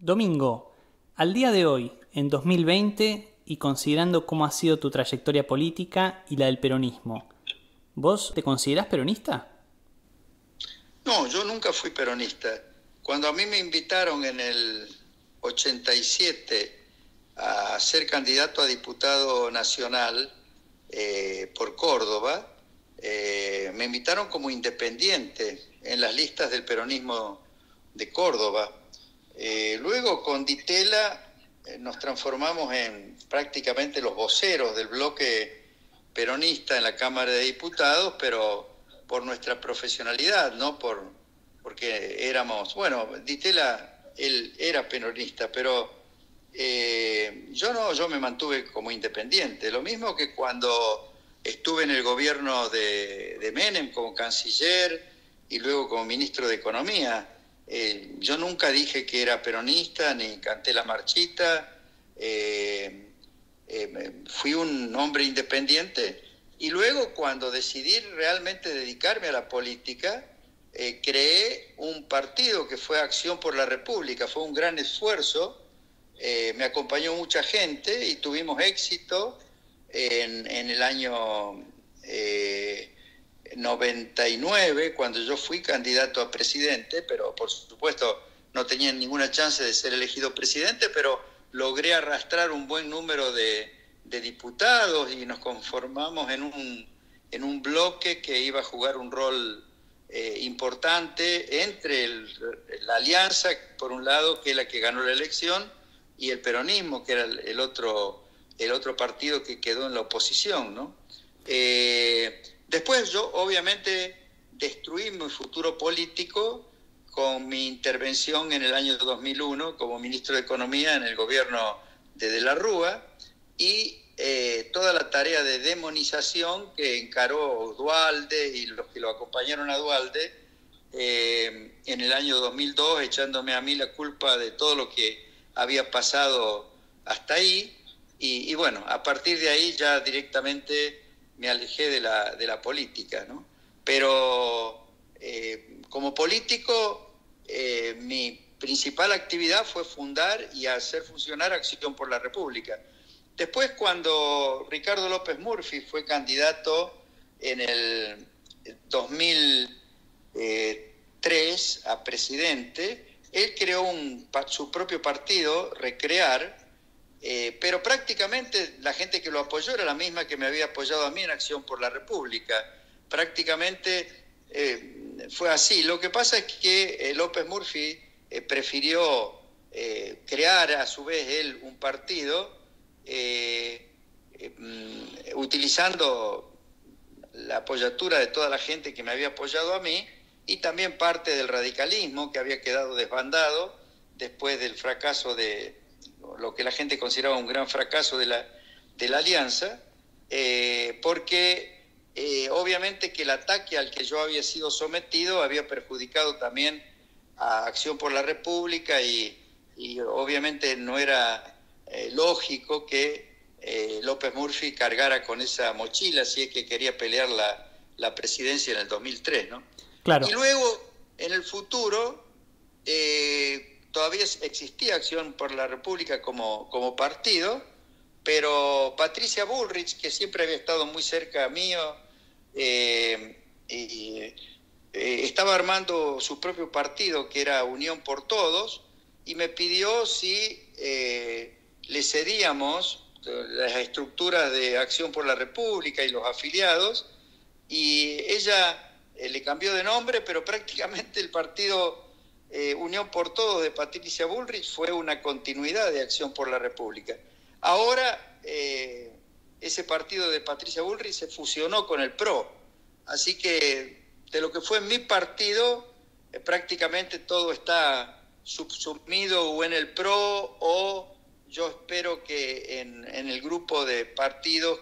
Domingo, al día de hoy, en 2020, y considerando cómo ha sido tu trayectoria política y la del peronismo, ¿vos te considerás peronista? No, yo nunca fui peronista. Cuando a mí me invitaron en el 87 a ser candidato a diputado nacional por Córdoba, me invitaron como independiente en las listas del peronismo de Córdoba. Luego con Ditela nos transformamos en prácticamente los voceros del bloque peronista en la Cámara de Diputados, pero por nuestra profesionalidad, no porque éramos, bueno, Ditela, él era peronista, pero yo no, yo me mantuve como independiente. Lo mismo que cuando estuve en el gobierno de Menem como canciller y luego como ministro de Economía. Yo nunca dije que era peronista, ni canté la marchita. Fui un hombre independiente y luego cuando decidí realmente dedicarme a la política, creé un partido que fue Acción por la República. Fue un gran esfuerzo, me acompañó mucha gente y tuvimos éxito en el año 99, cuando yo fui candidato a presidente, pero por supuesto no tenía ninguna chance de ser elegido presidente, pero logré arrastrar un buen número de diputados y nos conformamos en un bloque que iba a jugar un rol importante entre la alianza, por un lado, que es la que ganó la elección, y el peronismo, que era el otro partido que quedó en la oposición, ¿no? Después yo obviamente destruí mi futuro político con mi intervención en el año 2001 como ministro de Economía en el gobierno de la Rúa y toda la tarea de demonización que encaró Duhalde y los que lo acompañaron a Duhalde en el año 2002, echándome a mí la culpa de todo lo que había pasado hasta ahí. Y bueno, a partir de ahí ya directamente me alejé de la política, ¿no? Pero como político, mi principal actividad fue fundar y hacer funcionar Acción por la República. Después, cuando Ricardo López Murphy fue candidato en el 2003 a presidente, él creó su propio partido, Recrear, pero prácticamente la gente que lo apoyó era la misma que me había apoyado a mí en Acción por la República. Prácticamente fue así. Lo que pasa es que López Murphy prefirió crear a su vez él un partido utilizando la apoyatura de toda la gente que me había apoyado a mí y también parte del radicalismo que había quedado desbandado después del fracaso de lo que la gente consideraba un gran fracaso de la alianza, porque obviamente que el ataque al que yo había sido sometido había perjudicado también a Acción por la República y obviamente no era lógico que López Murphy cargara con esa mochila si es que quería pelear la presidencia en el 2003, ¿no? Claro. Y luego, en el futuro, todavía existía Acción por la República como partido, pero Patricia Bullrich, que siempre había estado muy cerca mío, estaba armando su propio partido, que era Unión por Todos, y me pidió si le cedíamos las estructuras de Acción por la República y los afiliados, y ella le cambió de nombre, pero prácticamente el partido Unión por Todos de Patricia Bullrich fue una continuidad de Acción por la República. Ahora ese partido de Patricia Bullrich se fusionó con el PRO, así que de lo que fue mi partido prácticamente todo está subsumido o en el PRO o yo espero que en el grupo de partidos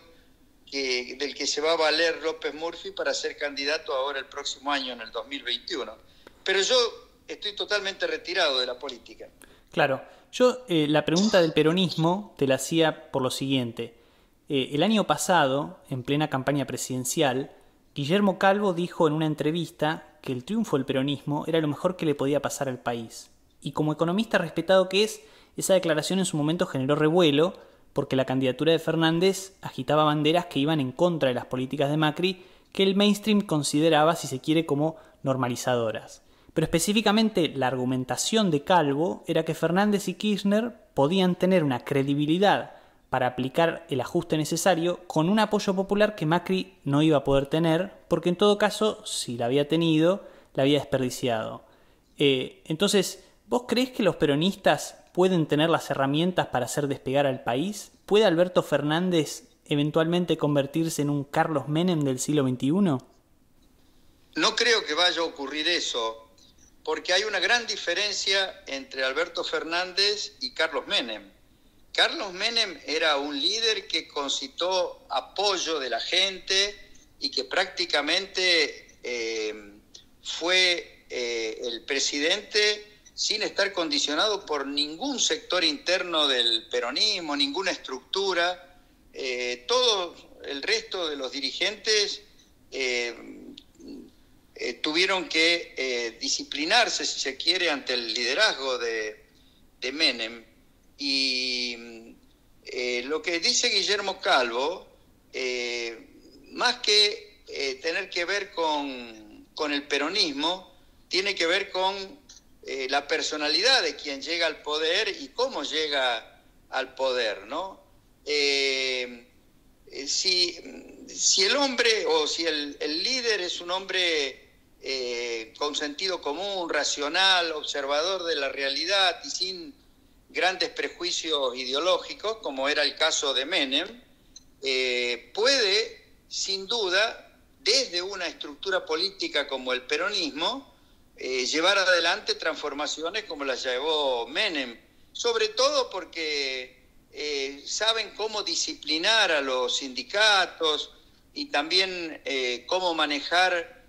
del que se va a valer López Murphy para ser candidato ahora el próximo año, en el 2021. Pero yo estoy totalmente retirado de la política. Claro, yo la pregunta del peronismo te la hacía por lo siguiente. El año pasado, en plena campaña presidencial, Guillermo Calvo dijo en una entrevista que el triunfo del peronismo era lo mejor que le podía pasar al país. y como economista respetado que es, esa declaración en su momento generó revuelo porque la candidatura de Fernández agitaba banderas que iban en contra de las políticas de Macri, que el mainstream consideraba, si se quiere, como normalizadoras. Pero específicamente la argumentación de Calvo era que Fernández y Kirchner podían tener una credibilidad para aplicar el ajuste necesario con un apoyo popular que Macri no iba a poder tener, porque en todo caso, si la había tenido, la había desperdiciado. Entonces, ¿vos creés que los peronistas pueden tener las herramientas para hacer despegar al país? ¿Puede Alberto Fernández eventualmente convertirse en un Carlos Menem del siglo XXI? No creo que vaya a ocurrir eso, porque hay una gran diferencia entre Alberto Fernández y Carlos Menem. Carlos Menem era un líder que concitó apoyo de la gente y que prácticamente fue el presidente sin estar condicionado por ningún sector interno del peronismo, ninguna estructura. Todo el resto de los dirigentes tuvieron que disciplinarse, si se quiere, ante el liderazgo de Menem. Y lo que dice Guillermo Calvo, más que tener que ver con el peronismo, tiene que ver con la personalidad de quien llega al poder y cómo llega al poder, ¿no? Si el hombre o si el líder es un hombre con sentido común, racional, observador de la realidad y sin grandes prejuicios ideológicos, como era el caso de Menem, puede, sin duda, desde una estructura política como el peronismo, llevar adelante transformaciones como las llevó Menem, sobre todo porque saben cómo disciplinar a los sindicatos y también cómo manejar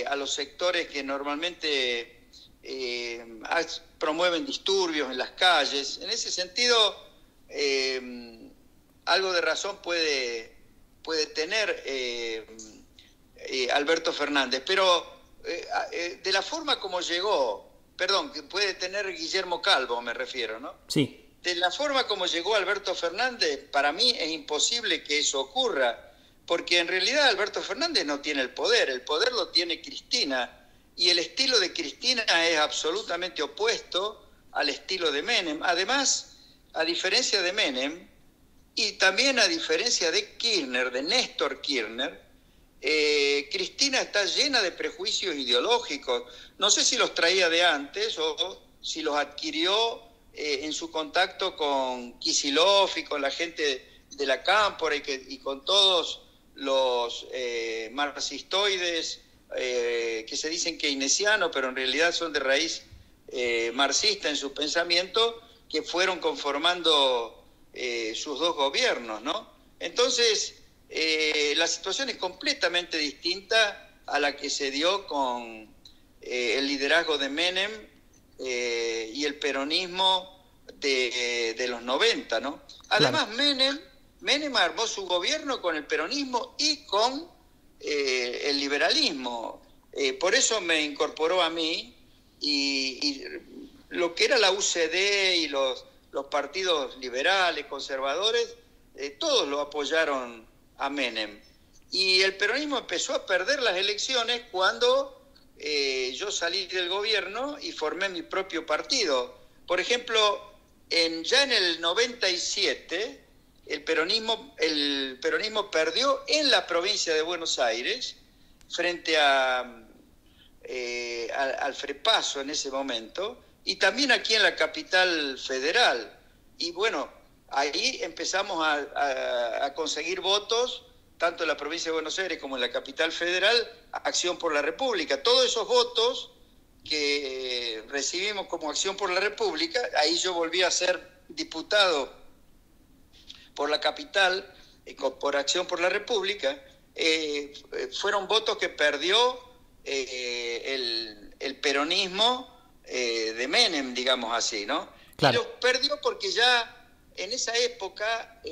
a los sectores que normalmente promueven disturbios en las calles. En ese sentido, algo de razón puede tener Alberto Fernández, pero de la forma como llegó, perdón, que puede tener Guillermo Calvo, me refiero, ¿no? Sí. De la forma como llegó Alberto Fernández, para mí es imposible que eso ocurra, porque en realidad Alberto Fernández no tiene el poder lo tiene Cristina, y el estilo de Cristina es absolutamente opuesto al estilo de Menem. Además, a diferencia de Menem, y también a diferencia de Kirchner, de Néstor Kirchner, Cristina está llena de prejuicios ideológicos. No sé si los traía de antes o si los adquirió en su contacto con Kicillof y con la gente de la Cámpora y con todos los marxistoides que se dicen keynesianos, pero en realidad son de raíz marxista en su pensamiento, que fueron conformando sus dos gobiernos, ¿no? Entonces, la situación es completamente distinta a la que se dio con el liderazgo de Menem y el peronismo de los 90, ¿no? Además, claro. Menem armó su gobierno con el peronismo y con el liberalismo. Por eso me incorporó a mí y lo que era la UCD y los partidos liberales, conservadores, todos lo apoyaron a Menem. Y el peronismo empezó a perder las elecciones cuando yo salí del gobierno y formé mi propio partido. Por ejemplo, ya en el 97, el peronismo perdió en la provincia de Buenos Aires frente al FREPASO en ese momento, y también aquí en la capital federal. Y bueno, ahí empezamos a conseguir votos, tanto en la provincia de Buenos Aires como en la capital federal, Acción por la República. Todos esos votos que recibimos como Acción por la República, ahí yo volví a ser diputado por la capital, por Acción por la República, fueron votos que perdió el peronismo de Menem, digamos así, ¿no? Claro. Y los perdió porque ya en esa época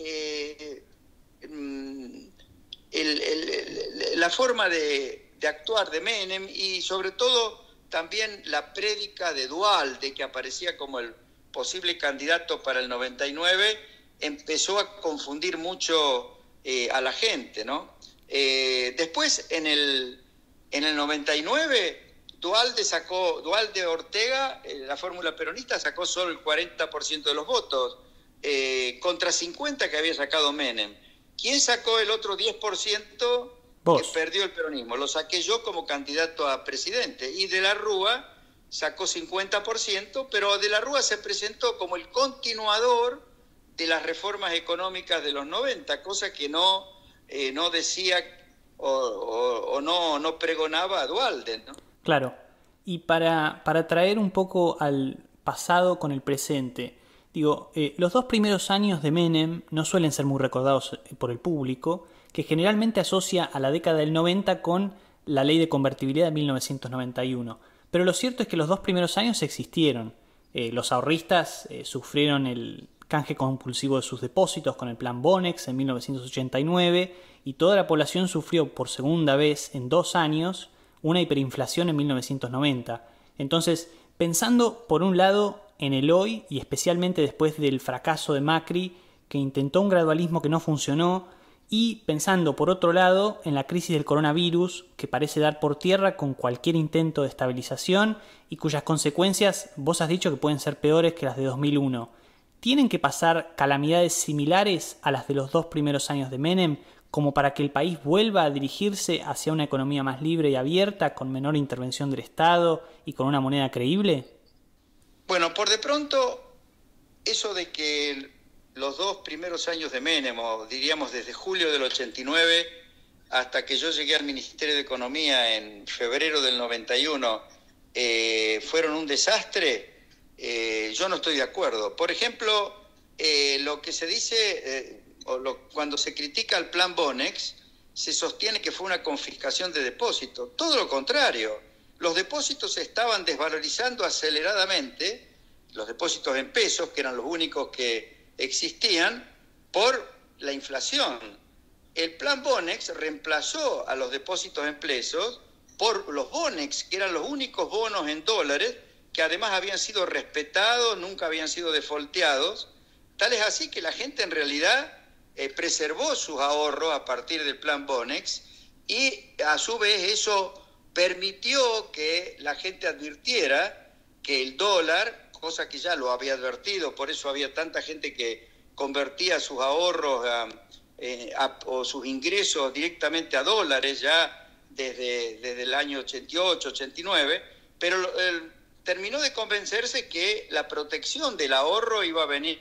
la forma de actuar de Menem y sobre todo también la prédica de Duhalde, que aparecía como el posible candidato para el 99, empezó a confundir mucho a la gente, ¿no? Después, en el 99, Duhalde Ortega, la fórmula peronista, sacó solo el 40% de los votos, contra 50% que había sacado Menem. ¿Quién sacó el otro 10%? Vos. Que perdió el peronismo? Lo saqué yo como candidato a presidente. Y de la Rúa sacó 50%, pero de la Rúa se presentó como el continuador de las reformas económicas de los 90, cosa que no decía o no pregonaba a Duhalde, ¿no? Claro. Y para traer un poco al pasado con el presente, digo, los 2 primeros años de Menem no suelen ser muy recordados por el público, que generalmente asocia a la década del 90 con la ley de convertibilidad de 1991. Pero lo cierto es que los 2 primeros años existieron. Los ahorristas sufrieron el canje compulsivo de sus depósitos con el plan Bonex en 1989 y toda la población sufrió por segunda vez en 2 años una hiperinflación en 1990. Entonces, pensando por un lado en el hoy y especialmente después del fracaso de Macri, que intentó un gradualismo que no funcionó, y pensando por otro lado en la crisis del coronavirus, que parece dar por tierra con cualquier intento de estabilización y cuyas consecuencias vos has dicho que pueden ser peores que las de 2001. ¿Tienen que pasar calamidades similares a las de los 2 primeros años de Menem como para que el país vuelva a dirigirse hacia una economía más libre y abierta, con menor intervención del Estado y con una moneda creíble? Bueno, por de pronto, eso de que los 2 primeros años de Menem, o diríamos desde julio del 89 hasta que yo llegué al Ministerio de Economía en febrero del 91, fueron un desastre, yo no estoy de acuerdo. Por ejemplo, lo que se dice, cuando se critica el plan Bonex, se sostiene que fue una confiscación de depósitos. Todo lo contrario, los depósitos se estaban desvalorizando aceleradamente, los depósitos en pesos, que eran los únicos que existían, por la inflación. El plan Bonex reemplazó a los depósitos en pesos por los Bonex, que eran los únicos bonos en dólares que además habían sido respetados, nunca habían sido defolteados. Tal es así que la gente en realidad preservó sus ahorros a partir del plan Bonex y a su vez eso permitió que la gente advirtiera que el dólar, cosa que ya lo había advertido, por eso había tanta gente que convertía sus ahorros o sus ingresos directamente a dólares ya desde el año 88, 89, pero terminó de convencerse que la protección del ahorro iba a venir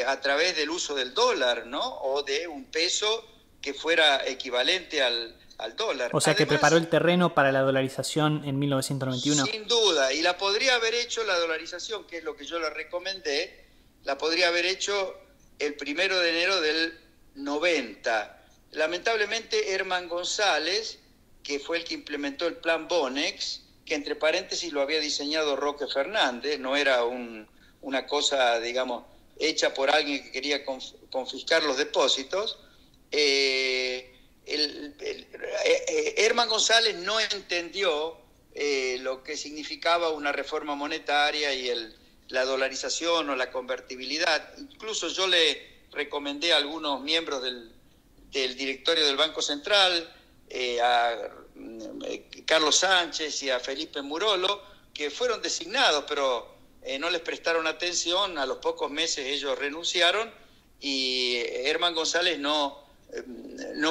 a través del uso del dólar, ¿no? O de un peso que fuera equivalente al dólar. O sea, además, que preparó el terreno para la dolarización en 1991. Sin duda, y la podría haber hecho la dolarización, que es lo que yo le recomendé, la podría haber hecho el 1 de enero del 90. Lamentablemente, Herman González, que fue el que implementó el plan Bonex, que entre paréntesis lo había diseñado Roque Fernández, no era una cosa, digamos, hecha por alguien que quería confiscar los depósitos. Herman González no entendió lo que significaba una reforma monetaria y la dolarización o la convertibilidad. Incluso yo le recomendé a algunos miembros del directorio del Banco Central, a Carlos Sánchez y a Felipe Murolo, que fueron designados, pero no les prestaron atención. A los pocos meses ellos renunciaron y Herman González no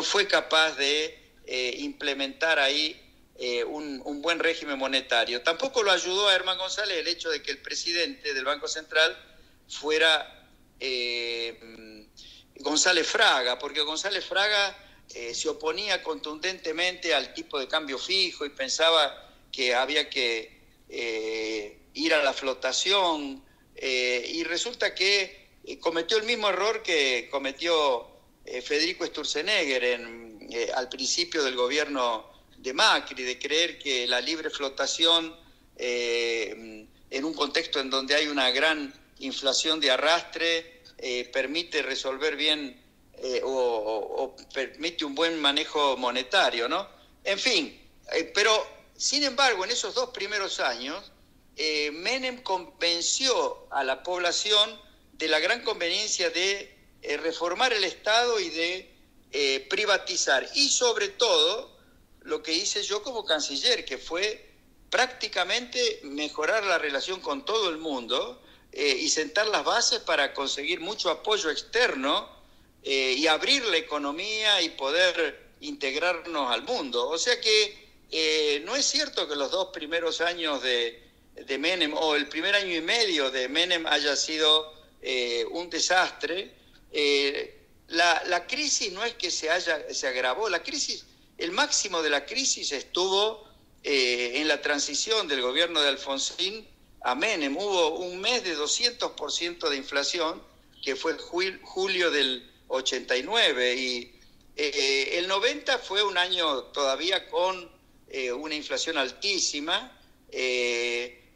fue capaz de implementar ahí un buen régimen monetario. Tampoco lo ayudó a Herman González el hecho de que el presidente del Banco Central fuera González Fraga, porque González Fraga se oponía contundentemente al tipo de cambio fijo y pensaba que había que ir a la flotación, y resulta que cometió el mismo error que cometió Federico Sturzenegger al principio del gobierno de Macri, de creer que la libre flotación en un contexto en donde hay una gran inflación de arrastre permite resolver bien o permite un buen manejo monetario, ¿no? En fin, pero Sin embargo, en esos 2 primeros años, Menem convenció a la población de la gran conveniencia de reformar el Estado y de privatizar. Y sobre todo, lo que hice yo como canciller, que fue prácticamente mejorar la relación con todo el mundo y sentar las bases para conseguir mucho apoyo externo y abrir la economía y poder integrarnos al mundo. O sea que no es cierto que los 2 primeros años de Menem o el primer año y medio de Menem haya sido un desastre. La crisis no es que se agravó, la crisis, el máximo de la crisis estuvo en la transición del gobierno de Alfonsín a Menem. Hubo un mes de 200% de inflación, que fue julio del 89, y el 90 fue un año todavía con una inflación altísima,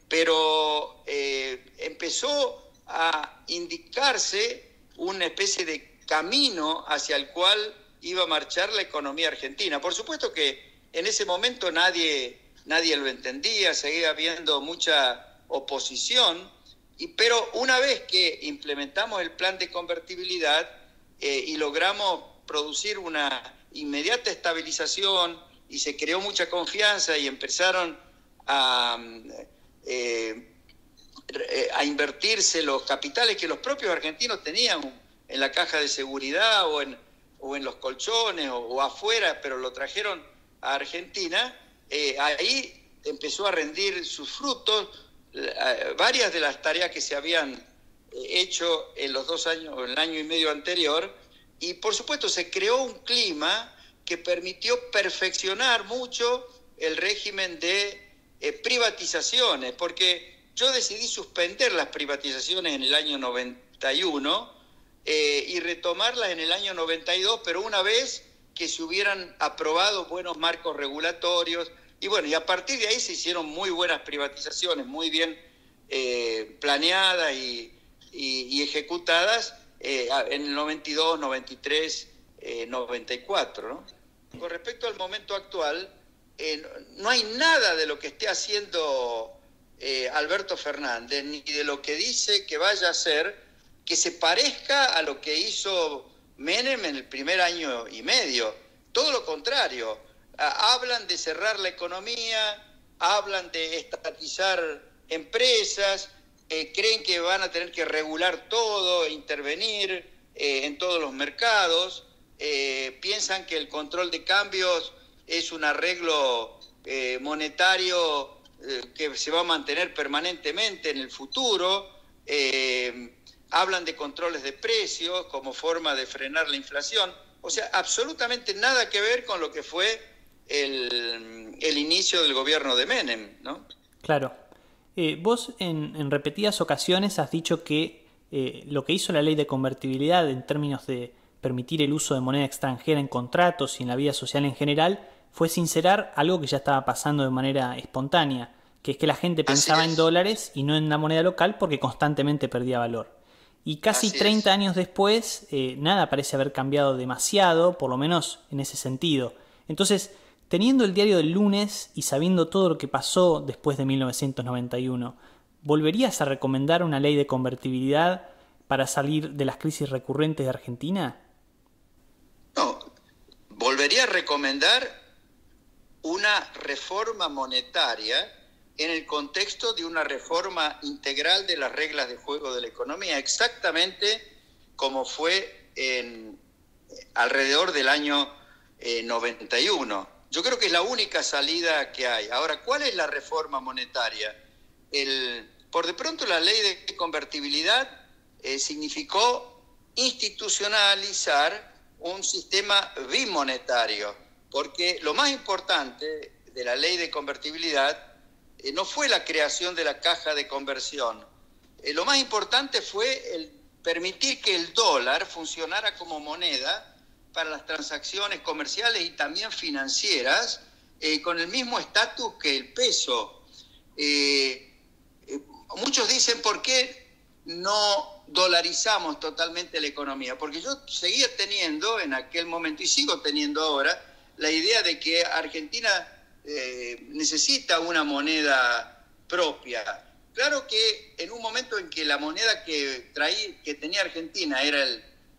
pero empezó a indicarse una especie de camino hacia el cual iba a marchar la economía argentina. Por supuesto que en ese momento nadie lo entendía, seguía habiendo mucha oposición, pero una vez que implementamos el plan de convertibilidad y logramos producir una inmediata estabilización y se creó mucha confianza y empezaron a invertirse los capitales que los propios argentinos tenían en la caja de seguridad o en los colchones o afuera, pero lo trajeron a Argentina, ahí empezó a rendir sus frutos varias de las tareas que se habían hecho en los 2 años, o en el año y medio anterior, y por supuesto se creó un clima que permitió perfeccionar mucho el régimen de privatizaciones, porque yo decidí suspender las privatizaciones en el año 91 y retomarlas en el año 92, pero una vez que se hubieran aprobado buenos marcos regulatorios, y bueno, y a partir de ahí se hicieron muy buenas privatizaciones, muy bien planeadas y ejecutadas en el 92, 93, 94, ¿no? Con respecto al momento actual, no hay nada de lo que esté haciendo Alberto Fernández, ni de lo que dice que vaya a hacer, que se parezca a lo que hizo Menem en el primer año y medio. Todo lo contrario. Hablan de cerrar la economía, hablan de estatizar empresas, creen que van a tener que regular todo, intervenir en todos los mercados, piensan que el control de cambios es un arreglo monetario que se va a mantener permanentemente en el futuro, hablan de controles de precios como forma de frenar la inflación. O sea, absolutamente nada que ver con lo que fue el inicio del gobierno de Menem, ¿no? Claro. Vos en repetidas ocasiones has dicho que lo que hizo la ley de convertibilidad en términos de permitir el uso de moneda extranjera en contratos y en la vida social en general fue sincerar algo que ya estaba pasando de manera espontánea, que es que la gente pensaba en dólares y no en la moneda local porque constantemente perdía valor. Y casi 30 años después, nada parece haber cambiado demasiado, por lo menos en ese sentido. Entonces, teniendo el diario del lunes y sabiendo todo lo que pasó después de 1991, ¿volverías a recomendar una ley de convertibilidad para salir de las crisis recurrentes de Argentina? No, volvería a recomendar una reforma monetaria en el contexto de una reforma integral de las reglas de juego de la economía, exactamente como fue alrededor del año 91. Yo creo que es la única salida que hay. Ahora, ¿cuál es la reforma monetaria? Por de pronto la ley de convertibilidad significó institucionalizar un sistema bimonetario, porque lo más importante de la ley de convertibilidad no fue la creación de la caja de conversión. Lo más importante fue el permitir que el dólar funcionara como moneda para las transacciones comerciales y también financieras, con el mismo estatus que el peso. Muchos dicen, ¿por qué no dolarizamos totalmente la economía? Porque yo seguía teniendo en aquel momento, y sigo teniendo ahora, la idea de que Argentina necesita una moneda propia. Claro que en un momento en que la moneda que tenía Argentina era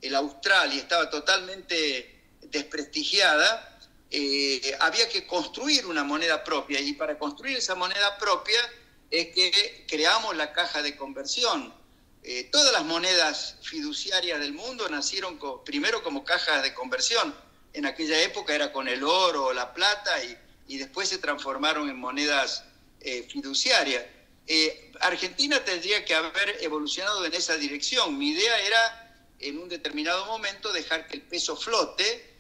el austral y estaba totalmente desprestigiada, había que construir una moneda propia, y para construir esa moneda propia es que creamos la caja de conversión. Todas las monedas fiduciarias del mundo nacieron primero como cajas de conversión. En aquella época era con el oro o la plata, y después se transformaron en monedas fiduciarias. Argentina tendría que haber evolucionado en esa dirección. Mi idea era, en un determinado momento, dejar que el peso flote,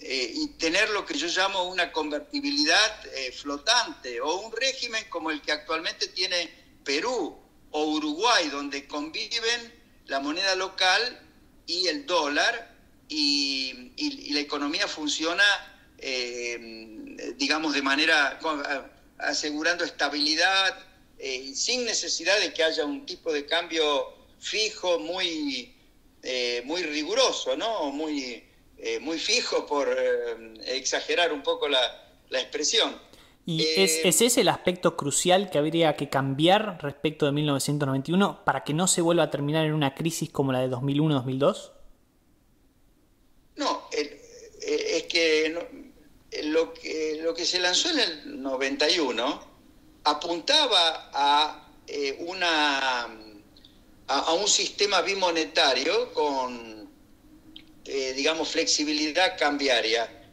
y tener lo que yo llamo una convertibilidad flotante, o un régimen como el que actualmente tiene Perú o Uruguay, donde conviven la moneda local y el dólar, y la economía funciona, digamos, de manera asegurando estabilidad, sin necesidad de que haya un tipo de cambio fijo muy riguroso, ¿no? Muy fijo, por exagerar un poco la expresión. ¿Y es ese el aspecto crucial que habría que cambiar respecto de 1991 para que no se vuelva a terminar en una crisis como la de 2001-2002? No, es que lo que se lanzó en el 91 apuntaba a un sistema bimonetario con, digamos, flexibilidad cambiaria.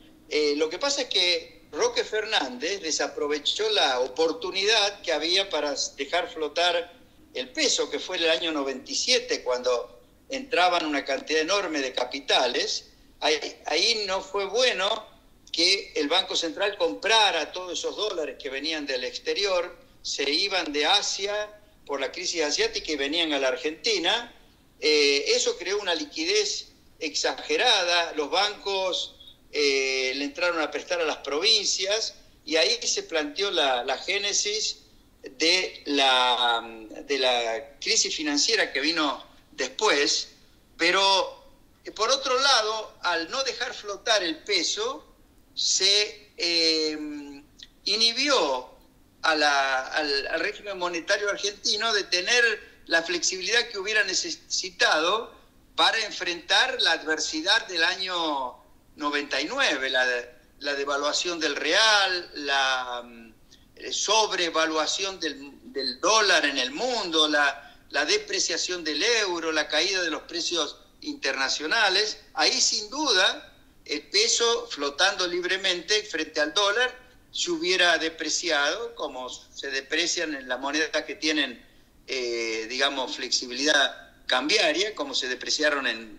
Lo que pasa es que Roque Fernández desaprovechó la oportunidad que había para dejar flotar el peso, que fue en el año 97, cuando entraban una cantidad enorme de capitales. Ahí no fue bueno que el Banco Central comprara todos esos dólares que venían del exterior, se iban de Asia por la crisis asiática y venían a la Argentina. Eso creó una liquidez exagerada, los bancos le entraron a prestar a las provincias, y ahí se planteó la génesis de la crisis financiera que vino después. Pero por otro lado, al no dejar flotar el peso, se inhibió al régimen monetario argentino de tener la flexibilidad que hubiera necesitado para enfrentar la adversidad del año 99, la devaluación del real, la sobrevaluación del dólar en el mundo, la depreciación del euro, la caída de los precios internacionales. Ahí, sin duda, el peso, flotando libremente frente al dólar, se hubiera depreciado, como se deprecian en las monedas que tienen, digamos, flexibilidad cambiaria, como se depreciaron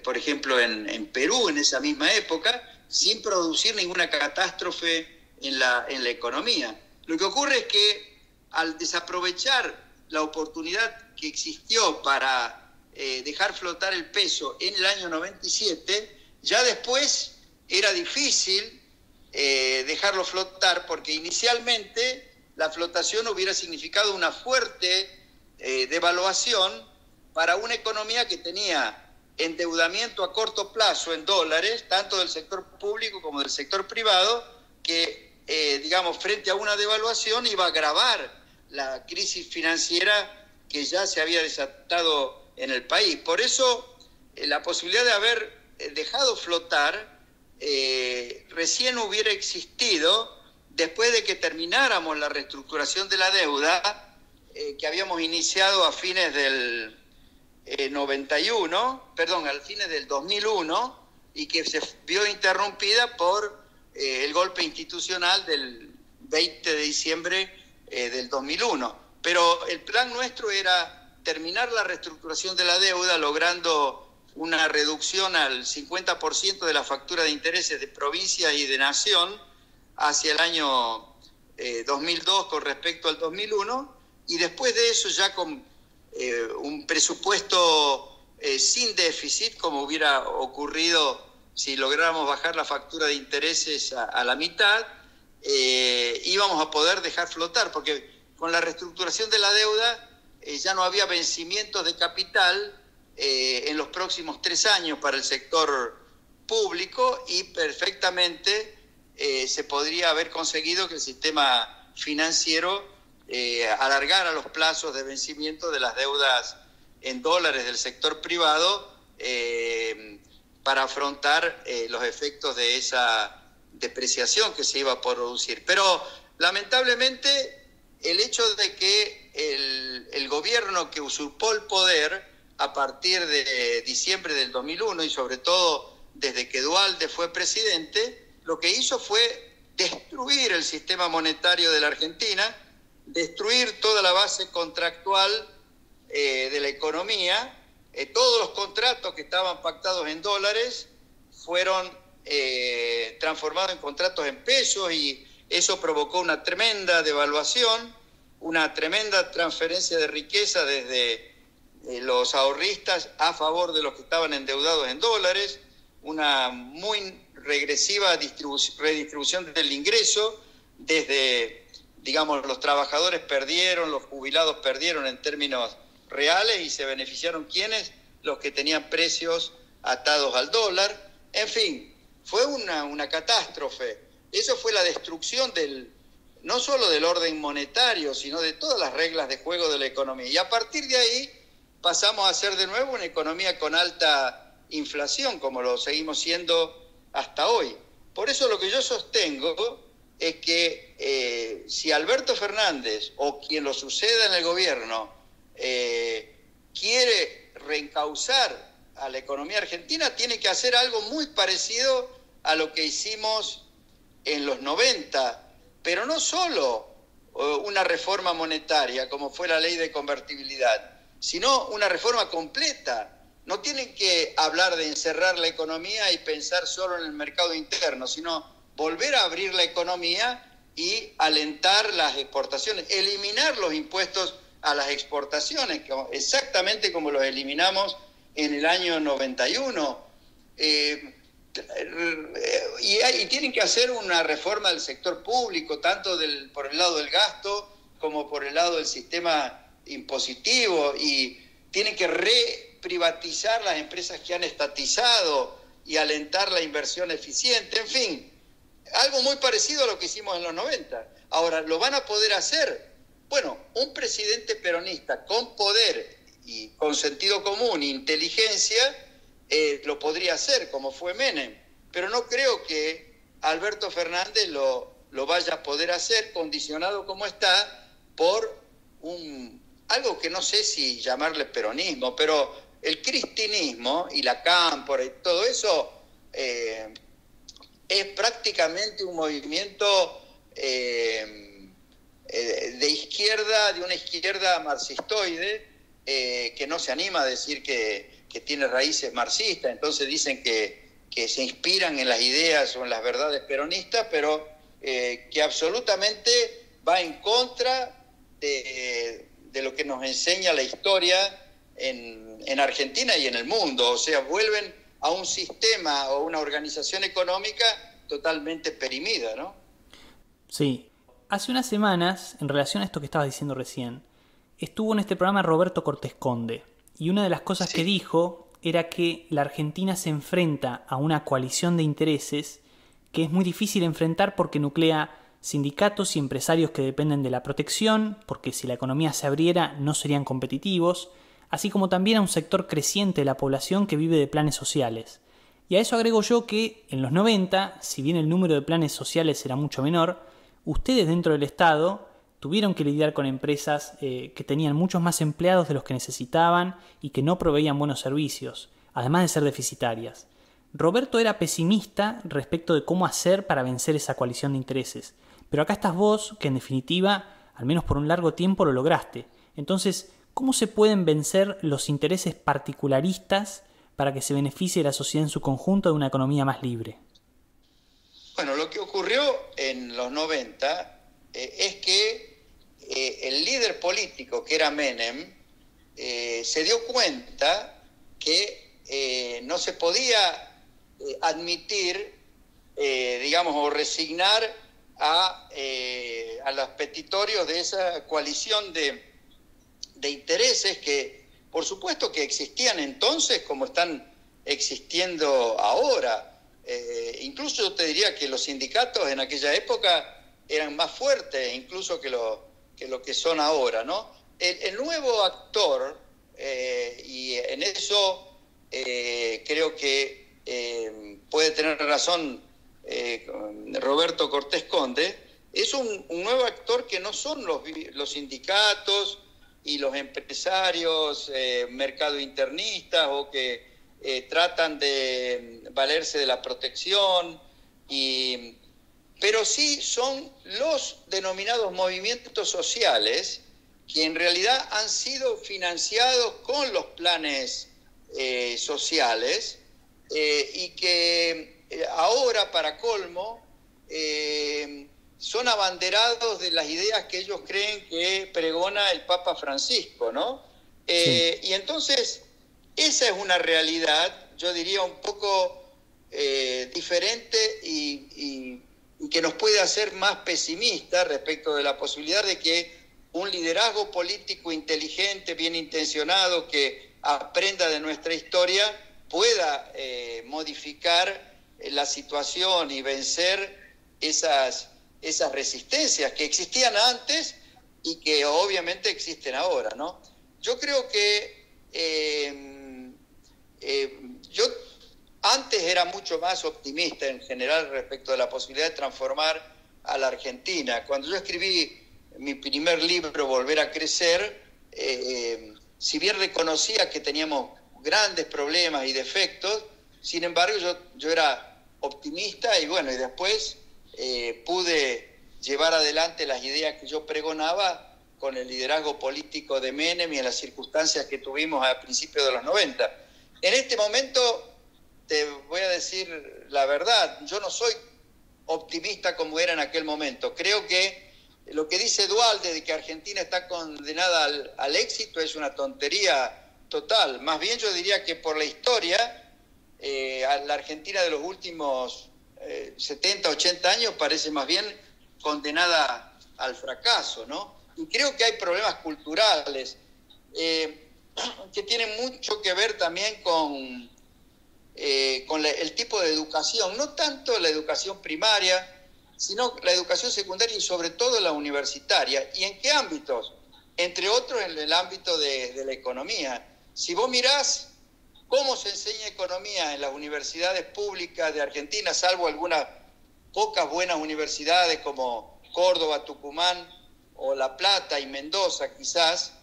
por ejemplo, en Perú en esa misma época, sin producir ninguna catástrofe en la economía. Lo que ocurre es que, al desaprovechar la oportunidad que existió para dejar flotar el peso en el año 97, ya después era difícil dejarlo flotar, porque inicialmente la flotación hubiera significado una fuerte devaluación para una economía que tenía endeudamiento a corto plazo en dólares, tanto del sector público como del sector privado, que, digamos, frente a una devaluación iba a agravar la crisis financiera que ya se había desatado en el país. Por eso, la posibilidad de haber dejado flotar recién hubiera existido después de que termináramos la reestructuración de la deuda que habíamos iniciado a fines del 2001, y que se vio interrumpida por el golpe institucional del 20 de diciembre del 2001. Pero el plan nuestro era terminar la reestructuración de la deuda, logrando una reducción al 50% de la factura de intereses de provincia y de nación hacia el año 2002 con respecto al 2001, y después de eso ya con un presupuesto sin déficit, como hubiera ocurrido si lográramos bajar la factura de intereses a la mitad, íbamos a poder dejar flotar, porque con la reestructuración de la deuda ya no había vencimientos de capital en los próximos 3 años para el sector público y perfectamente se podría haber conseguido que el sistema financiero alargara los plazos de vencimiento de las deudas en dólares del sector privado para afrontar los efectos de esa depreciación que se iba a producir. Pero lamentablemente el hecho de que el gobierno que usurpó el poder a partir de diciembre del 2001 y sobre todo desde que Duhalde fue presidente, lo que hizo fue destruir el sistema monetario de la Argentina, destruir toda la base contractual de la economía. Todos los contratos que estaban pactados en dólares fueron transformados en contratos en pesos y eso provocó una tremenda devaluación, una tremenda transferencia de riqueza desde los ahorristas a favor de los que estaban endeudados en dólares, una muy regresiva redistribución del ingreso, desde, digamos, los trabajadores perdieron, los jubilados perdieron en términos reales y se beneficiaron ¿quiénes? Los que tenían precios atados al dólar. En fin, fue una catástrofe. Eso fue la destrucción no solo del orden monetario, sino de todas las reglas de juego de la economía. Y a partir de ahí pasamos a ser de nuevo una economía con alta inflación, como lo seguimos siendo hasta hoy. Por eso lo que yo sostengo es que si Alberto Fernández o quien lo suceda en el gobierno quiere reencauzar a la economía argentina, tiene que hacer algo muy parecido a lo que hicimos en los 90, pero no solo una reforma monetaria como fue la ley de convertibilidad, sino una reforma completa. No tienen que hablar de encerrar la economía y pensar solo en el mercado interno, sino volver a abrir la economía y alentar las exportaciones, eliminar los impuestos a las exportaciones, exactamente como los eliminamos en el año 91. Y tienen que hacer una reforma del sector público, tanto por el lado del gasto como por el lado del sistema impositivo, y tienen que reprivatizar las empresas que han estatizado y alentar la inversión eficiente. En fin, algo muy parecido a lo que hicimos en los 90. Ahora, ¿lo van a poder hacer? Bueno, un presidente peronista con poder y con sentido común e inteligencia lo podría hacer, como fue Menem, pero no creo que Alberto Fernández lo vaya a poder hacer, condicionado como está por algo que no sé si llamarle peronismo, pero el cristinismo y la cámpora y todo eso es prácticamente un movimiento de izquierda, de una izquierda marxistoide, que no se anima a decir que tiene raíces marxistas. Entonces dicen que se inspiran en las ideas o en las verdades peronistas, pero que absolutamente va en contra de lo que nos enseña la historia en Argentina y en el mundo. O sea, vuelven a un sistema o una organización económica totalmente perimida, ¿no? Sí. Hace unas semanas, en relación a esto que estabas diciendo recién, estuvo en este programa Roberto Cortés Conde, y una de las cosas que dijo era que la Argentina se enfrenta a una coalición de intereses que es muy difícil enfrentar porque nuclea sindicatos y empresarios que dependen de la protección, porque si la economía se abriera no serían competitivos, así como también a un sector creciente de la población que vive de planes sociales. Y a eso agrego yo que en los 90, si bien el número de planes sociales era mucho menor, ustedes dentro del Estado tuvieron que lidiar con empresas que tenían muchos más empleados de los que necesitaban y que no proveían buenos servicios, además de ser deficitarias. Roberto era pesimista respecto de cómo hacer para vencer esa coalición de intereses, pero acá estás vos, que en definitiva, al menos por un largo tiempo lo lograste. Entonces, ¿cómo se pueden vencer los intereses particularistas para que se beneficie la sociedad en su conjunto de una economía más libre? Bueno, lo que ocurrió en los 90 es que el líder político, que era Menem, se dio cuenta que no se podía admitir, digamos, o resignar a los petitorios de esa coalición de intereses que, por supuesto, que existían entonces como están existiendo ahora. incluso yo te diría que los sindicatos en aquella época eran más fuertes incluso que lo que son ahora, ¿no? El nuevo actor, y en eso creo que puede tener razón Roberto Cortés Conde, es un nuevo actor que no son los sindicatos y los empresarios mercado internistas o que tratan de valerse de la protección, pero sí son los denominados movimientos sociales que en realidad han sido financiados con los planes sociales y que ahora, para colmo, son abanderados de las ideas que ellos creen que pregona el Papa Francisco, ¿no? Sí. Y entonces, esa es una realidad, yo diría, un poco diferente y que nos puede hacer más pesimistas respecto de la posibilidad de que un liderazgo político inteligente, bien intencionado, que aprenda de nuestra historia, pueda modificar la situación y vencer esas resistencias que existían antes y que obviamente existen ahora, ¿no? Yo creo que yo antes era mucho más optimista en general respecto de la posibilidad de transformar a la Argentina. Cuando yo escribí mi primer libro, Volver a Crecer, si bien reconocía que teníamos grandes problemas y defectos, sin embargo yo era optimista y bueno, y después pude llevar adelante las ideas que yo pregonaba con el liderazgo político de Menem y en las circunstancias que tuvimos a principios de los 90. En este momento, te voy a decir la verdad, yo no soy optimista como era en aquel momento. Creo que lo que dice Duhalde de que Argentina está condenada al éxito es una tontería total. Más bien yo diría que por la historia, a la Argentina de los últimos 70, 80 años parece más bien condenada al fracaso, ¿no? Y creo que hay problemas culturales que tienen mucho que ver también con el tipo de educación, no tanto la educación primaria, sino la educación secundaria y sobre todo la universitaria. ¿Y en qué ámbitos? Entre otros en el ámbito de la economía. Si vos mirás cómo se enseña economía en las universidades públicas de Argentina, salvo algunas pocas buenas universidades como Córdoba, Tucumán o La Plata y Mendoza quizás,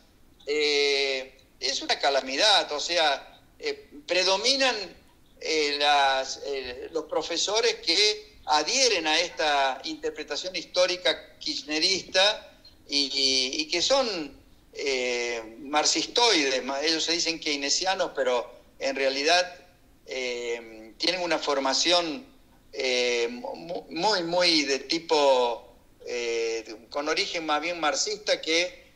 es una calamidad. O sea, predominan los profesores que adhieren a esta interpretación histórica kirchnerista y que son marxistoides. Ellos se dicen keynesianos, pero en realidad tienen una formación muy de tipo con origen más bien marxista que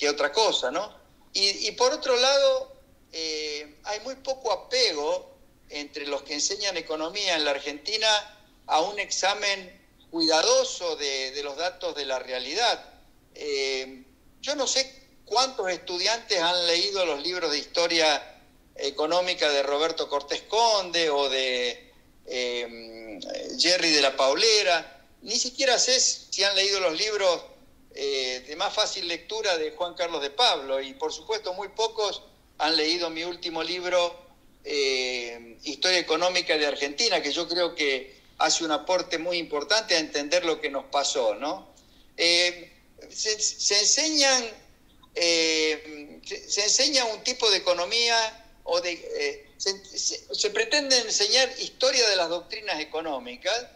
otra cosa, ¿no? Y por otro lado, hay muy poco apego entre los que enseñan economía en la Argentina a un examen cuidadoso de los datos de la realidad. Yo no sé cuántos estudiantes han leído los libros de historia económica de Roberto Cortés Conde o de Jerry de la Paulera. Ni siquiera sé si han leído los libros de más fácil lectura de Juan Carlos de Pablo, y por supuesto muy pocos han leído mi último libro, Historia Económica de Argentina, que yo creo que hace un aporte muy importante a entender lo que nos pasó, ¿no? Se enseña un tipo de economía o se pretende enseñar historia de las doctrinas económicas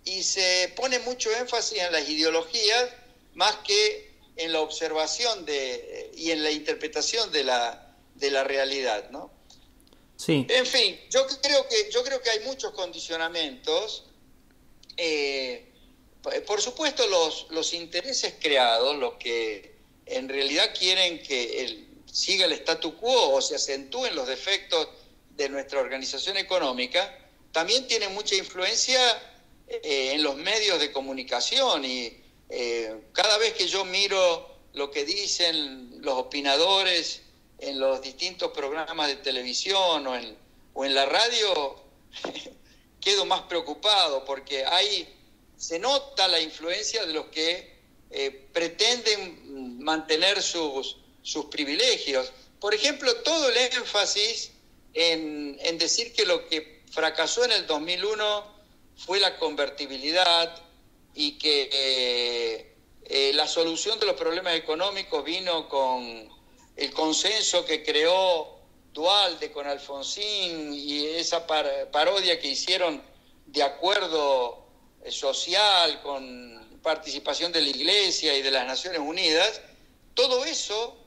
y se pone mucho énfasis en las ideologías más que en la observación y en la interpretación de la realidad, ¿no? Sí. En fin, yo creo que hay muchos condicionamientos. Por supuesto, los intereses creados, los que en realidad quieren que siga el statu quo o se acentúen los defectos de nuestra organización económica, también tienen mucha influencia en los medios de comunicación y cada vez que yo miro lo que dicen los opinadores en los distintos programas de televisión o en la radio, quedo más preocupado porque se nota la influencia de los que pretenden mantener sus privilegios. Por ejemplo, todo el énfasis en decir que lo que fracasó en el 2001 fue la convertibilidad y que la solución de los problemas económicos vino con el consenso que creó Duhalde con Alfonsín y esa parodia que hicieron de acuerdo social con participación de la Iglesia y de las Naciones Unidas. Todo eso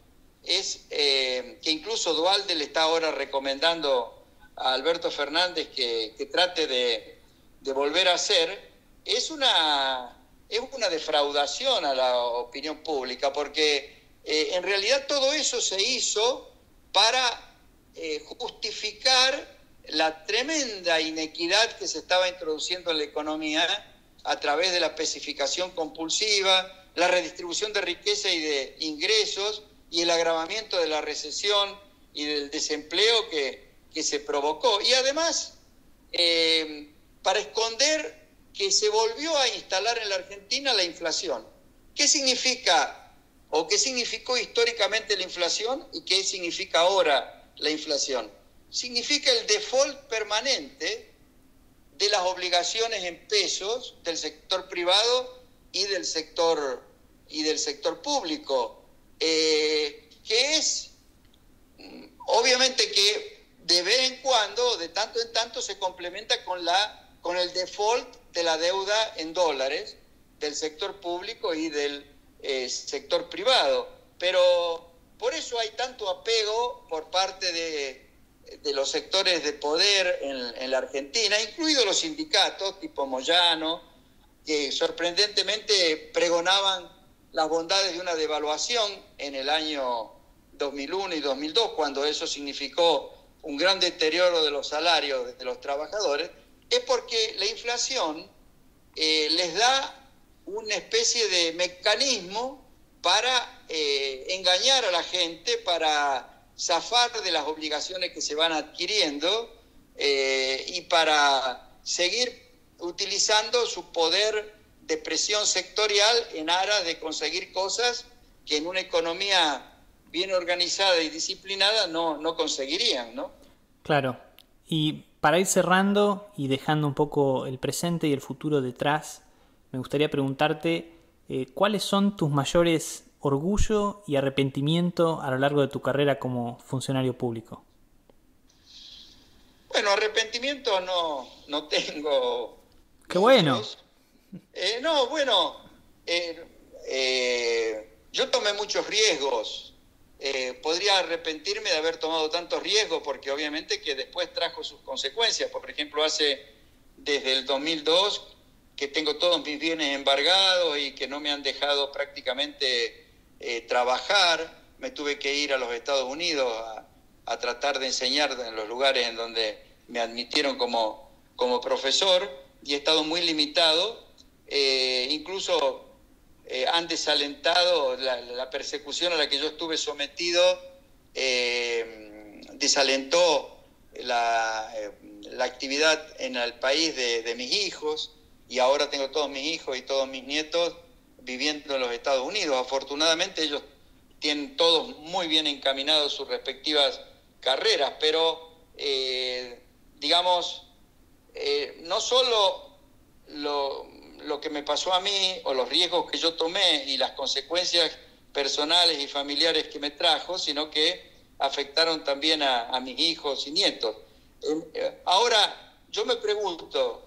es que incluso Duhalde le está ahora recomendando a Alberto Fernández que trate de volver a hacer, es una defraudación a la opinión pública, porque en realidad todo eso se hizo para justificar la tremenda inequidad que se estaba introduciendo en la economía a través de la especificación compulsiva, la redistribución de riqueza y de ingresos y el agravamiento de la recesión y del desempleo que se provocó. Y además, para esconder que se volvió a instalar en la Argentina la inflación. ¿Qué significa o qué significó históricamente la inflación y qué significa ahora la inflación? Significa el default permanente de las obligaciones en pesos del sector privado y del sector público, que es obviamente que de vez en cuando, de tanto en tanto, se complementa con el default de la deuda en dólares del sector público y del sector privado. Pero por eso hay tanto apego por parte de los sectores de poder en la Argentina, incluidos los sindicatos tipo Moyano, que sorprendentemente pregonaban las bondades de una devaluación en el año 2001 y 2002, cuando eso significó un gran deterioro de los salarios de los trabajadores. Es porque la inflación les da una especie de mecanismo para engañar a la gente, para zafar de las obligaciones que se van adquiriendo y para seguir utilizando su poder de presión sectorial en aras de conseguir cosas que en una economía bien organizada y disciplinada no conseguirían, ¿no? Claro. Y para ir cerrando y dejando un poco el presente y el futuro detrás, me gustaría preguntarte ¿cuáles son tus mayores orgullo y arrepentimiento a lo largo de tu carrera como funcionario público? Bueno, arrepentimiento no tengo. ¡Qué bueno! Yo tomé muchos riesgos. Podría arrepentirme de haber tomado tantos riesgos porque obviamente que después trajo sus consecuencias. Por ejemplo, desde el 2002 que tengo todos mis bienes embargados y que no me han dejado prácticamente trabajar. Me tuve que ir a los Estados Unidos a tratar de enseñar en los lugares en donde me admitieron como profesor y he estado muy limitado. Incluso han desalentado la persecución a la que yo estuve sometido, desalentó la actividad en el país de mis hijos, y ahora tengo todos mis hijos y todos mis nietos viviendo en los Estados Unidos. Afortunadamente ellos tienen todos muy bien encaminados sus respectivas carreras, pero digamos, no solo lo que me pasó a mí o los riesgos que yo tomé y las consecuencias personales y familiares que me trajo, sino que afectaron también a mis hijos y nietos. Ahora, yo me pregunto,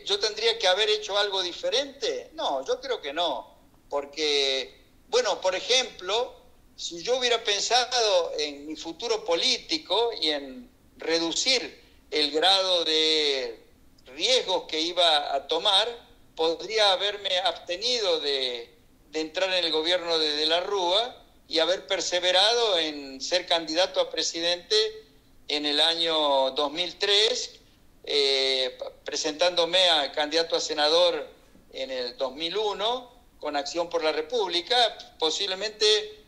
¿yo tendría que haber hecho algo diferente? No, yo creo que no, porque, bueno, por ejemplo, si yo hubiera pensado en mi futuro político y en reducir el grado de riesgos que iba a tomar, podría haberme abstenido de entrar en el gobierno de la Rúa y haber perseverado en ser candidato a presidente en el año 2003, presentándome a candidato a senador en el 2001 con Acción por la República. Posiblemente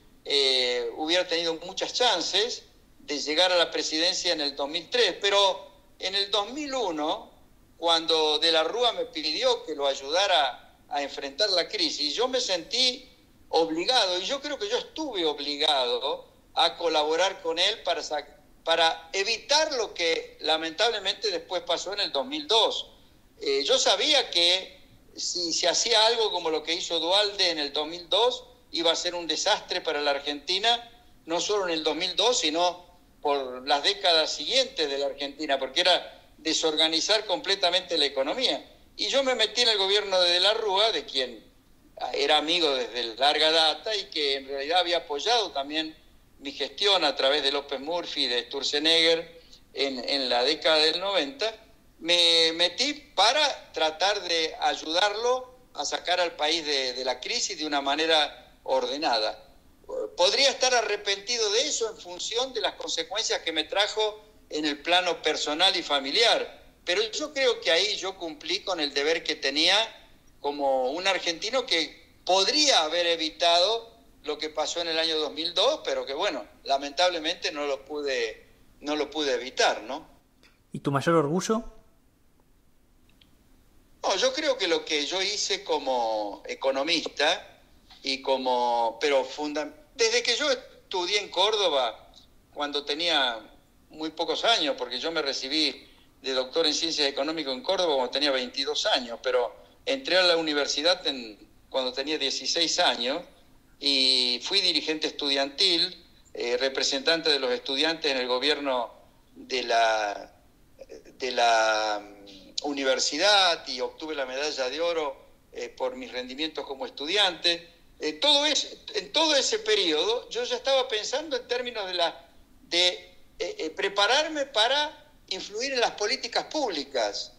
hubiera tenido muchas chances de llegar a la presidencia en el 2003, pero en el 2001, cuando De la Rúa me pidió que lo ayudara a enfrentar la crisis, yo me sentí obligado, y yo creo que yo estuve obligado a colaborar con él para evitar lo que lamentablemente después pasó en el 2002. Yo sabía que si se hacía algo como lo que hizo Duhalde en el 2002, iba a ser un desastre para la Argentina, no solo en el 2002, sino por las décadas siguientes de la Argentina, porque era desorganizar completamente la economía. Y yo me metí en el gobierno de la Rúa, de quien era amigo desde larga data y que en realidad había apoyado también mi gestión a través de López Murphy y de Sturzenegger en la década del 90. Me metí para tratar de ayudarlo a sacar al país de la crisis de una manera ordenada. Podría estar arrepentido de eso en función de las consecuencias que me trajo en el plano personal y familiar, pero yo creo que ahí yo cumplí con el deber que tenía como un argentino que podría haber evitado lo que pasó en el año 2002, pero que bueno, lamentablemente no lo pude evitar, ¿no? ¿Y tu mayor orgullo? No, yo creo que lo que yo hice como economista desde que yo estudié en Córdoba, cuando tenía muy pocos años, porque yo me recibí de doctor en Ciencias Económicas en Córdoba cuando tenía 22 años, pero entré a la universidad cuando tenía 16 años y fui dirigente estudiantil, representante de los estudiantes en el gobierno de la universidad y obtuve la medalla de oro por mis rendimientos como estudiante. En todo ese periodo yo ya estaba pensando en términos de prepararme para influir en las políticas públicas.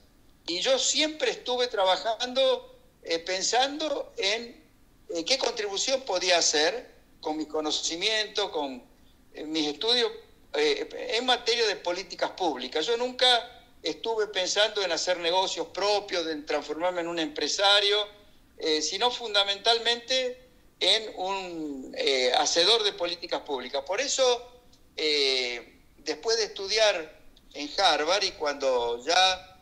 Y yo siempre estuve trabajando, pensando en qué contribución podía hacer con mi conocimiento, con mis estudios en materia de políticas públicas. Yo nunca estuve pensando en hacer negocios propios, en transformarme en un empresario, sino fundamentalmente en un hacedor de políticas públicas. Por eso, después de estudiar en Harvard y cuando ya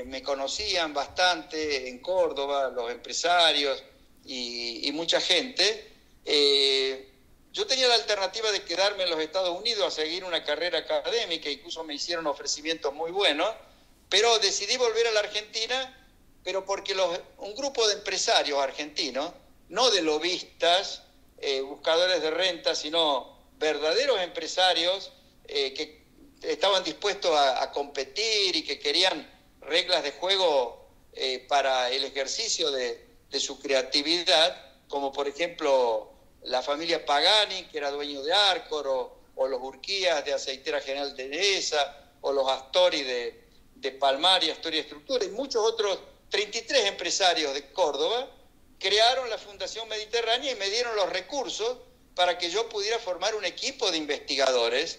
me conocían bastante en Córdoba, los empresarios y mucha gente, yo tenía la alternativa de quedarme en los Estados Unidos a seguir una carrera académica, incluso me hicieron ofrecimientos muy buenos, pero decidí volver a la Argentina, pero porque un grupo de empresarios argentinos, no de lobistas, buscadores de renta, sino verdaderos empresarios que estaban dispuestos a competir y que querían reglas de juego para el ejercicio de su creatividad, como por ejemplo la familia Pagani, que era dueño de Arcor, o los Urquías de Aceitera General de Dehesa, o los Astori de Palmar y Astori Estructura, y muchos otros 33 empresarios de Córdoba, crearon la Fundación Mediterránea y me dieron los recursos para que yo pudiera formar un equipo de investigadores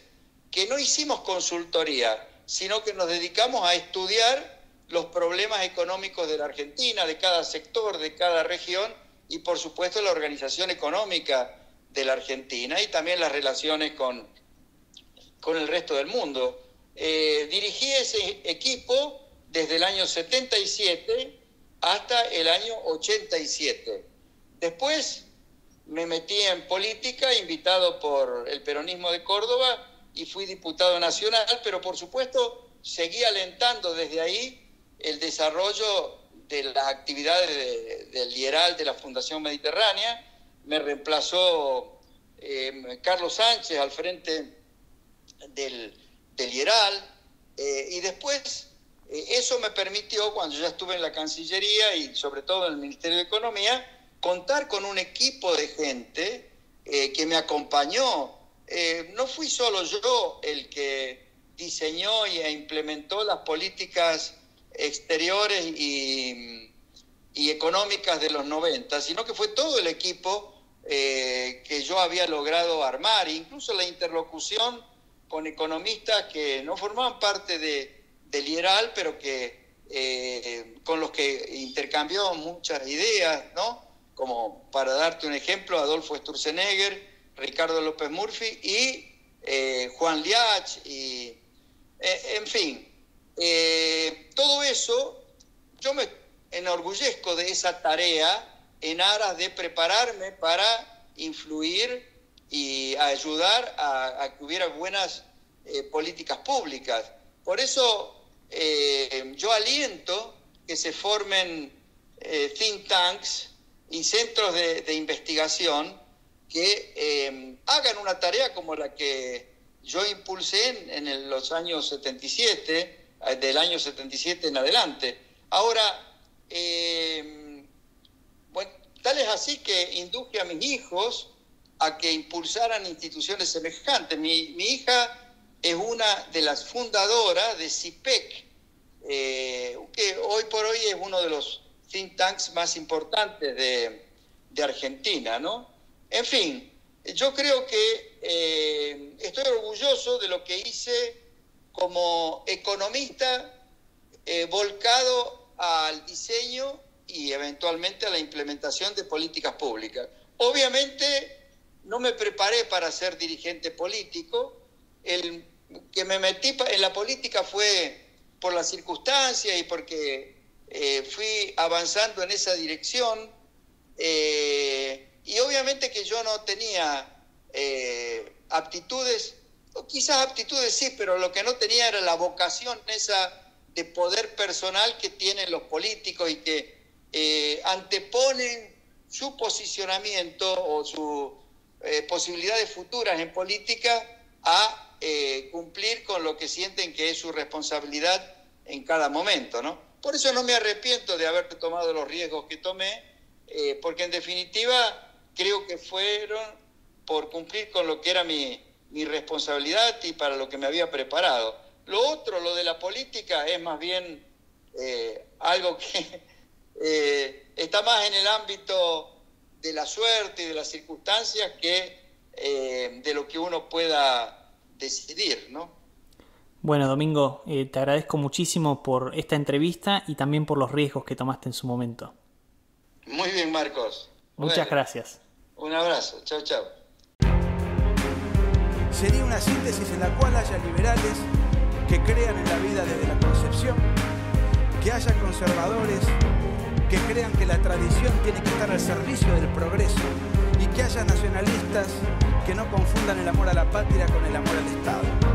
que no hicimos consultoría, sino que nos dedicamos a estudiar los problemas económicos de la Argentina, de cada sector, de cada región, y por supuesto la organización económica de la Argentina y también las relaciones con el resto del mundo. Dirigí ese equipo desde el año 77 hasta el año 87. Después me metí en política, invitado por el peronismo de Córdoba, y fui diputado nacional, pero por supuesto seguí alentando desde ahí el desarrollo de las actividades del IERAL, de la Fundación Mediterránea. Me reemplazó Carlos Sánchez al frente del IERAL, y después eso me permitió, cuando ya estuve en la Cancillería y sobre todo en el Ministerio de Economía, contar con un equipo de gente que me acompañó. No fui solo yo el que diseñó e implementó las políticas exteriores y económicas de los 90, sino que fue todo el equipo que yo había logrado armar, incluso la interlocución con economistas que no formaban parte del IERAL, pero que con los que intercambió muchas ideas, ¿no? Como para darte un ejemplo, Adolfo Sturzenegger, Ricardo López Murphy y Juan Liach, y en fin, todo eso, yo me enorgullezco de esa tarea en aras de prepararme para influir y ayudar a que hubiera buenas políticas públicas. Por eso yo aliento que se formen think tanks y centros de investigación que hagan una tarea como la que yo impulsé en los años 77, del año 77 en adelante. Ahora, bueno, tal es así que induje a mis hijos a que impulsaran instituciones semejantes. Mi hija es una de las fundadoras de CIPEC, que hoy por hoy es uno de los think tanks más importantes de Argentina, ¿no? En fin, yo creo que estoy orgulloso de lo que hice como economista volcado al diseño y eventualmente a la implementación de políticas públicas. Obviamente no me preparé para ser dirigente político. El que me metí en la política fue por las circunstancias y porque fui avanzando en esa dirección. Y obviamente que yo no tenía aptitudes, o quizás aptitudes sí, pero lo que no tenía era la vocación esa de poder personal que tienen los políticos y que anteponen su posicionamiento o sus posibilidades futuras en política a cumplir con lo que sienten que es su responsabilidad en cada momento, ¿no? Por eso no me arrepiento de haber tomado los riesgos que tomé, porque en definitiva creo que fueron por cumplir con lo que era mi responsabilidad y para lo que me había preparado. Lo otro, lo de la política, es más bien algo que está más en el ámbito de la suerte y de las circunstancias que de lo que uno pueda decidir, ¿no? Bueno, Domingo, te agradezco muchísimo por esta entrevista y también por los riesgos que tomaste en su momento. Muy bien, Marcos. Muchas gracias. Un abrazo. Chau, chau. Sería una síntesis en la cual haya liberales que crean en la vida desde la concepción, que haya conservadores que crean que la tradición tiene que estar al servicio del progreso y que haya nacionalistas que no confundan el amor a la patria con el amor al Estado.